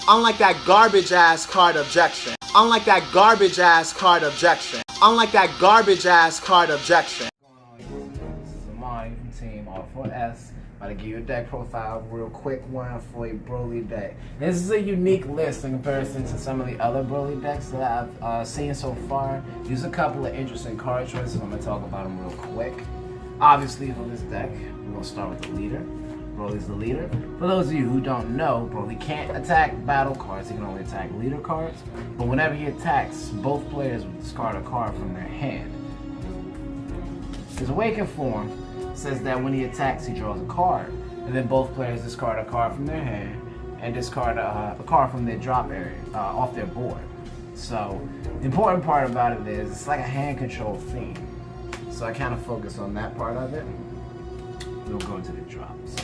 Unlike that garbage ass card objection. Unlike that garbage ass card objection. Unlike that garbage ass card objection. This is Amani from Team R4S. About to give you a deck profile, real quick one for a Broly deck. This is a unique list in comparison to some of the other Broly decks that I've seen so far. Use a couple of interesting card choices. I'm going to talk about them real quick. Obviously, for this deck, we're going to start with the leader. Broly's the leader. For those of you who don't know, Broly can't attack battle cards. He can only attack leader cards. But whenever he attacks, both players will discard a card from their hand. His awakened form says that when he attacks, he draws a card, and then both players discard a card from their hand and discard a card from their drop area off their board. So the important part about it is it's like a hand control theme. So I kind of focus on that part of it. We'll go into the drops.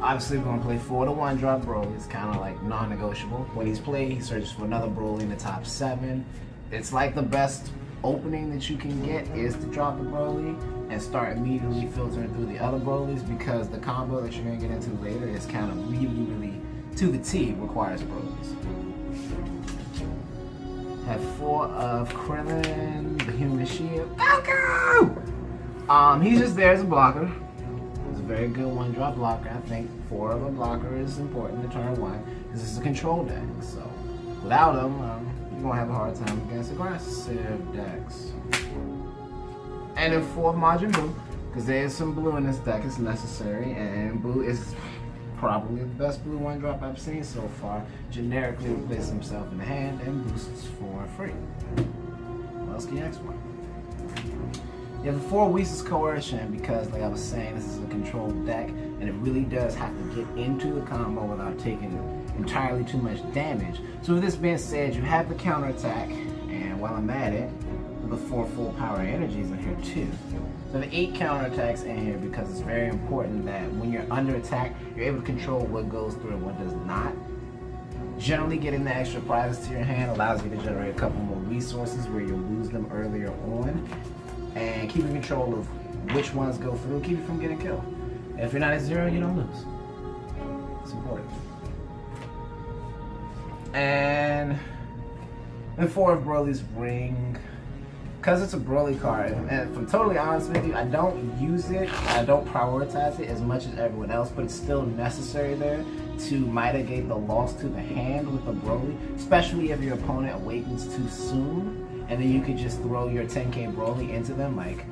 Obviously, we're going to play 4 to 1 drop Broly. It's kind of like non-negotiable. When he's played, he searches for another Broly in the top 7. It's like the best opening that you can get is to drop the Broly and start immediately filtering through the other Brolys, because the combo that you're going to get into later is kind of really to the T requires Brolys. Have 4 of Krillin, the Human Shield. Goku! He's just there as a blocker. He's a very good 1-drop blocker. I think 4 of a blocker is important to turn 1 because this is a control deck. So without him, you're going to have a hard time against aggressive decks. And then 4 of Majin Buu, because there's some blue in this deck, it's necessary, and Buu is probably the best blue 1-drop I've seen so far. Generically replaces himself in the hand and boosts for free. What else can you ask for? You have 4 Whis' Coercion, because like I was saying, this is a controlled deck, and it really does have to get into the combo without taking entirely too much damage. So with this being said, you have the counterattack, and while I'm at it, the 4 full power energies in here too. So the 8 counterattacks in here, because it's very important that when you're under attack, you're able to control what goes through and what does not. Generally, getting the extra prizes to your hand allows you to generate a couple more resources where you'll lose them earlier on, and keeping control of which ones go through, keep you from getting killed. If you're not at 0, you don't lose. It's important. And 4 of Broly's Ring. Because it's a Broly card, and if I'm totally honest with you, I don't use it, I don't prioritize it as much as everyone else, but it's still necessary there to mitigate the loss to the hand with the Broly, especially if your opponent awakens too soon, and then you could just throw your 10k Broly into them like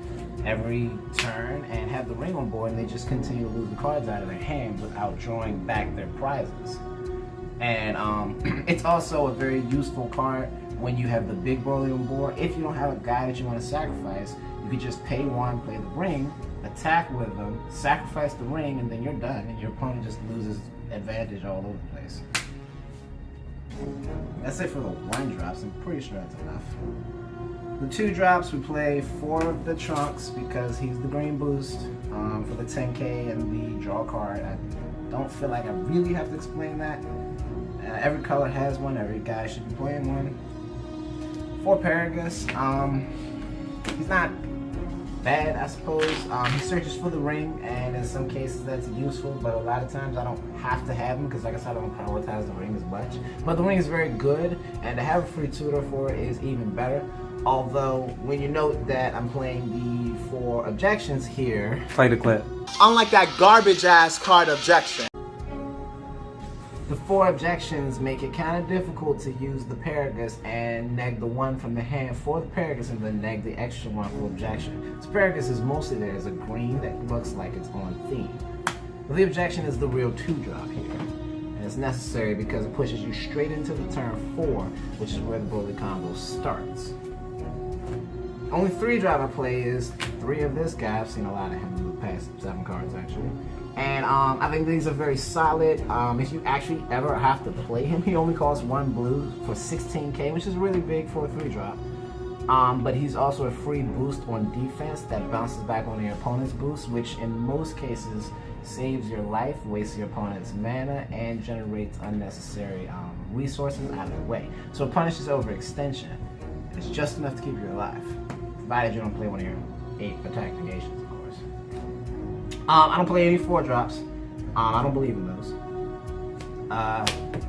every turn and have the ring on board, and they just continue to lose the cards out of their hand without drawing back their prizes. And it's also a very useful card when you have the big Broly on board. If you don't have a guy that you want to sacrifice, you could just pay 1, play the ring, attack with them, sacrifice the ring, and then you're done, and your opponent just loses advantage all over the place. That's it for the 1-drops. I'm pretty sure that's enough. The 2-drops, we play 4 of the Trunks because he's the green boost for the 10k and the draw card. I don't feel like I really have to explain that. Every color has one, every guy should be playing one. 4 Paragus, he's not bad, I suppose. He searches for the ring, and in some cases that's useful, but a lot of times I don't have to have him because, like I said, I don't prioritize the ring as much. But the ring is very good, and to have a free tutor for it is even better. Although, when you note that I'm playing the 4 objections here... Play the clip. Unlike that garbage ass card objection. The 4 objections make it kind of difficult to use the Paragus and neg the 1 from the hand for the Paragus and then neg the extra 1 for objection. So Paragus is mostly there as a green that looks like it's on theme. But the objection is the real 2-drop here. And it's necessary because it pushes you straight into the turn 4, which is where the Broly combo starts. Only 3-drop I play is 3 of this guy. I've seen a lot of him in the past 7 cards actually. And I think these are very solid. If you actually ever have to play him, he only costs 1 blue for 16k, which is really big for a 3-drop. But he's also a free boost on defense that bounces back on your opponent's boost, which in most cases saves your life, wastes your opponent's mana, and generates unnecessary resources out of the way. So it punishes overextension. It's just enough to keep you alive, provided you don't play one of your 8 attack negations, of course. I don't play any 4-drops. I don't believe in those.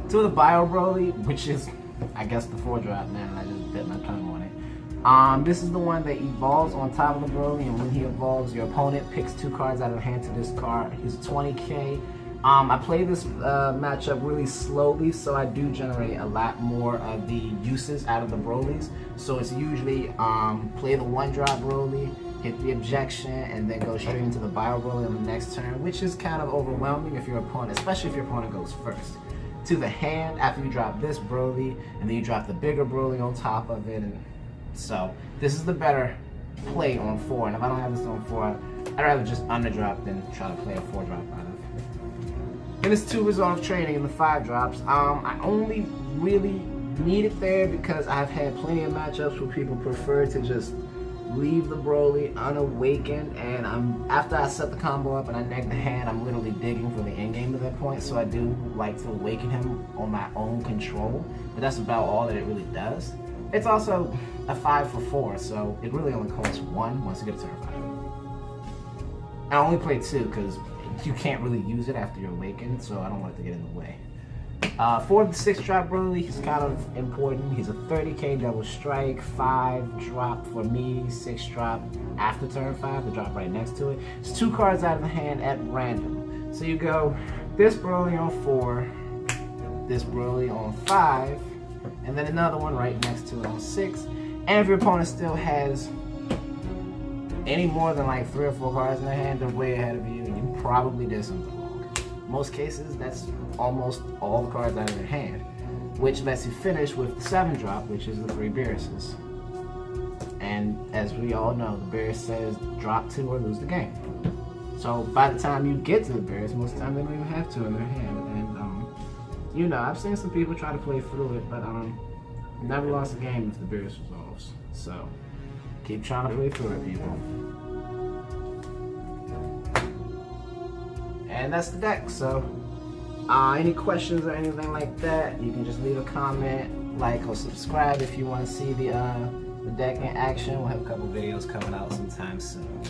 2 of the Bio Broly, which is, I guess, the 4-drop, man. I just bit my tongue on it. This is the one that evolves on top of the Broly, and when he evolves, your opponent picks 2 cards out of the hand to discard. He's a 20k. I play this matchup really slowly, so I do generate a lot more of the uses out of the Brolys. So it's usually play the 1-drop Broly, hit the objection, and then go straight into the Bio Broly on the next turn, which is kind of overwhelming if your opponent, especially if your opponent goes first. To the hand after you drop this Broly, and then you drop the bigger Broly on top of it, and so this is the better play on 4. And if I don't have this on 4, I'd rather just underdrop than try to play a 4-drop out of. In this 2 resolve training in the 5 drops, I only really need it there because I've had plenty of matchups where people prefer to just leave the Broly unawakened, and after I set the combo up and I neg the hand, I'm literally digging for the end game at that point. So I do like to awaken him on my own control, but that's about all that it really does. It's also a 5 for 4, so it really only costs 1 once you get to turn 5. I only play 2 because you can't really use it after you're awakened, so I don't want it to get in the way. 4 of the 6-drop Broly, he's kind of important. He's a 30k double strike, 5-drop for me, 6-drop after turn 5, the drop right next to it. It's 2 cards out of the hand at random. So you go this Broly on 4, this Broly on 5, and then another one right next to it on 6. And if your opponent still has any more than like 3 or 4 cards in their hand, they're way ahead of you, and you probably did something wrong. Most cases, that's almost all the cards out of their hand, which lets you finish with the 7-drop, which is the 3 Beerus's. And as we all know, the Beerus says drop 2 or lose the game. So by the time you get to the Beerus, most of the time they don't even have 2 in their hand. And you know, I've seen some people try to play through it, but never lost a game if the Beerus resolves. So keep trying to play through it, people. And that's the deck. So any questions or anything like that, you can just leave a comment, like, or subscribe if you want to see the deck in action. We'll have a couple videos coming out sometime soon.